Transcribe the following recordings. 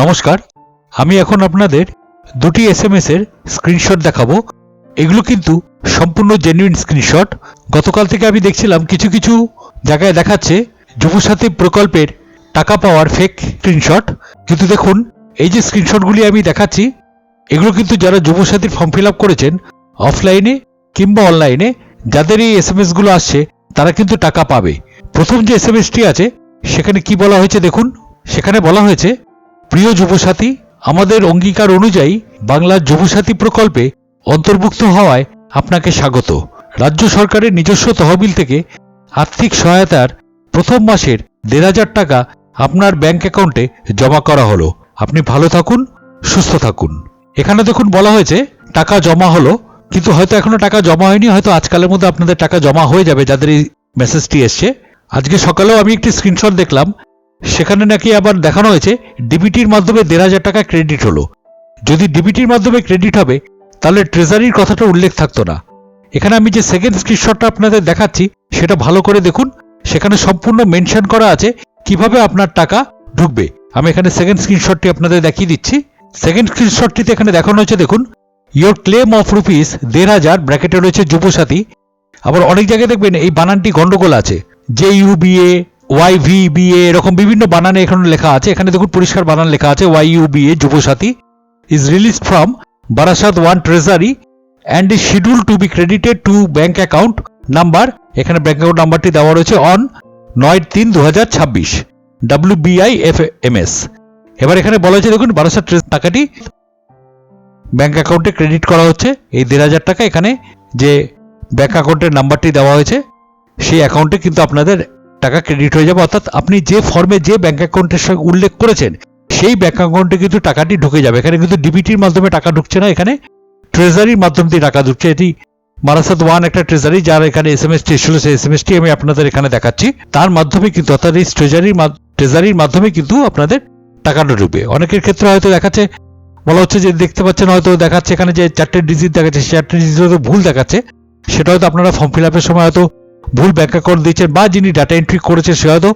নমস্কার, আমি এখন আপনাদের দুটি এসএমএস এর স্ক্রিনশট দেখাবো। এগুলো কিন্তু সম্পূর্ণ জেনুইন স্ক্রিনশট। গতকাল থেকে আমি দেখছিলাম কিছু কিছু জায়গায় দেখাচ্ছে যুবসাথী প্রকল্পের টাকা পাওয়ার ফেক স্ক্রিনশট, কিন্তু দেখুন এই যে স্ক্রিনশটগুলি আমি দেখাচ্ছি এগুলো কিন্তু যারা যুবসাথীর ফর্ম ফিল আপ করেছেন অফলাইনে কিংবা অনলাইনে, যাদের এই এসএমএসগুলো আসছে তারা কিন্তু টাকা পাবে। প্রথম যে এসএমএসটি আছে সেখানে কি বলা হয়েছে দেখুন। সেখানে বলা হয়েছে, প্রিয় যুবসাথী, আমাদের অঙ্গীকার অনুযায়ী বাংলার যুবসাথী প্রকল্পে অন্তর্ভুক্ত হওয়ায় আপনাকে স্বাগত। রাজ্য সরকারের নিজস্ব তহবিল থেকে আর্থিক সহায়তার প্রথম মাসের ১,৫০০ টাকা আপনার ব্যাংক অ্যাকাউন্টে জমা করা হলো। আপনি ভালো থাকুন, সুস্থ থাকুন। এখানে দেখুন বলা হয়েছে টাকা জমা হলো, কিন্তু হয়তো এখনো টাকা জমা হয়নি, হয়তো আজকালের মধ্যে আপনাদের টাকা জমা হয়ে যাবে যাদের এই মেসেজটি এসছে। আজকে সকালেও আমি একটি স্ক্রিনশট দেখলাম, সেখানে নাকি আবার দেখানো হয়েছে ডিবিটির মাধ্যমে ১,৫০০ টাকা ক্রেডিট হলো। যদি ডিবিটির মাধ্যমে ক্রেডিট হবে তাহলে ট্রেজারির কথাটা উল্লেখ থাকতো না। এখানে আমি যে সেকেন্ড স্ক্রিনশটটা আপনাদের দেখাচ্ছি সেটা ভালো করে দেখুন, সেখানে সম্পূর্ণ মেনশন করা আছে কিভাবে আপনার টাকা ঢুকবে। আমি এখানে সেকেন্ড স্ক্রিনশটটি আপনাদের দেখিয়ে দিচ্ছি। সেকেন্ড স্ক্রিনশটটিতে এখানে দেখানো হয়েছে দেখুন, ইয়োর ক্লেম অফ রুপিস ১,৫০০ ব্র্যাকেটে রয়েছে যুবসাথী। আবার অনেক জায়গায় দেখবেন এই বানানটি গন্ডগোল আছে, JUBA YVBA এরকম বিভিন্ন বানানে এখানে লেখা আছে। এখানে দেখুন পরিষ্কার বানান লেখা আছে YUBA Yuvasathi is release from Barasat 1 treasury and is schedule to be credited to bank account number. এখানে ব্যাংক অ্যাকাউন্ট নাম্বারটি দেওয়া রয়েছে অন ৯/৩/২০২৬ WBIFMS। এবার এখানে বলা হয়েছে দেখুন বারাসাত টাকাটি ব্যাংক অ্যাকাউন্টে ক্রেডিট করা হচ্ছে। এই ১,৫০০ টাকা এখানে যে ব্যাংক অ্যাকাউন্টের নাম্বারটি দেওয়া হয়েছে সেই অ্যাকাউন্টে কিন্তু আপনাদের টাকা ক্রেডিট হয়ে যাবে। অর্থাৎ আপনি যে ফর্মে যে ব্যাংক অ্যাকাউন্টের সঙ্গে উল্লেখ করেছেন সেই ব্যাংক অ্যাকাউন্টে কিন্তু টাকাটি ঢুকে যাবে। এখানে কিন্তু ডিবিটির মাধ্যমে টাকা ঢুকছে না, এখানে ট্রেজারির মাধ্যম দিয়ে টাকা ঢুকছে। এটি বারাসাত 1 একটা ট্রেজারি, যার এখানে এসএমএসটি এসেছিল সেই এসএমএসটি আমি আপনাদের এখানে দেখাচ্ছি। তার মাধ্যমে কিন্তু অর্থাৎ এই ট্রেজারির মাধ্যমে কিন্তু আপনাদের টাকাটা ঢুকবে। অনেকের ক্ষেত্রে হয়তো দেখাচ্ছে, বলা হচ্ছে যে দেখতে পাচ্ছেন হয়তো দেখাচ্ছে এখানে যে 4টে ডিজিট দেখাচ্ছে, সেই 4টে ডিজিট হয়তো ভুল দেখাচ্ছে। সেটা হয়তো আপনারা ফর্ম ফিল আপের সময় হয়তো ভুল ব্যাংক অ্যাকাউন্ট দিয়েছেন, বা যিনি ডাটা এন্ট্রি করেছে সে হয়তো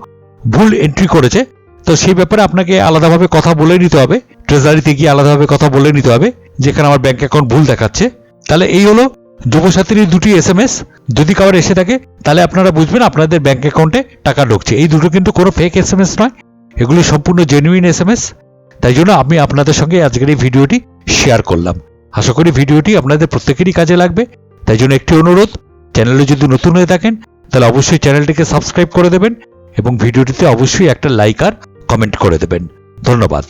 ভুল এন্ট্রি করেছে। তো সেই ব্যাপারে আপনাকে আলাদাভাবে কথা বলে নিতে হবে, ট্রেজারিতে গিয়ে আলাদাভাবে কথা বলে নিতে হবে যেখানে আমার ব্যাংক অ্যাকাউন্ট ভুল দেখাচ্ছে। তাহলে এই হলো যুবসাথীর দুটি এসএমএস। যদি কারোর এসে থাকে তাহলে আপনারা বুঝবেন আপনাদের ব্যাংক অ্যাকাউন্টে টাকা ঢুকছে। এই দুটো কিন্তু কোনো ফেক এসএমএস নয়, এগুলি সম্পূর্ণ জেনুইন এসএমএস। তাই জন্য আমি আপনাদের সঙ্গে আজকের এই ভিডিওটি শেয়ার করলাম। আশা করি ভিডিওটি আপনাদের প্রত্যেকেরই কাজে লাগবে। তাই জন্য একটি অনুরোধ, চ্যানেলে যদি নতুন হয়ে থাকেন তাহলে অবশ্যই চ্যানেলটিকে সাবস্ক্রাইব করে দেবেন এবং ভিডিওটিতে অবশ্যই একটা লাইক আর কমেন্ট করে দেবেন। ধন্যবাদ।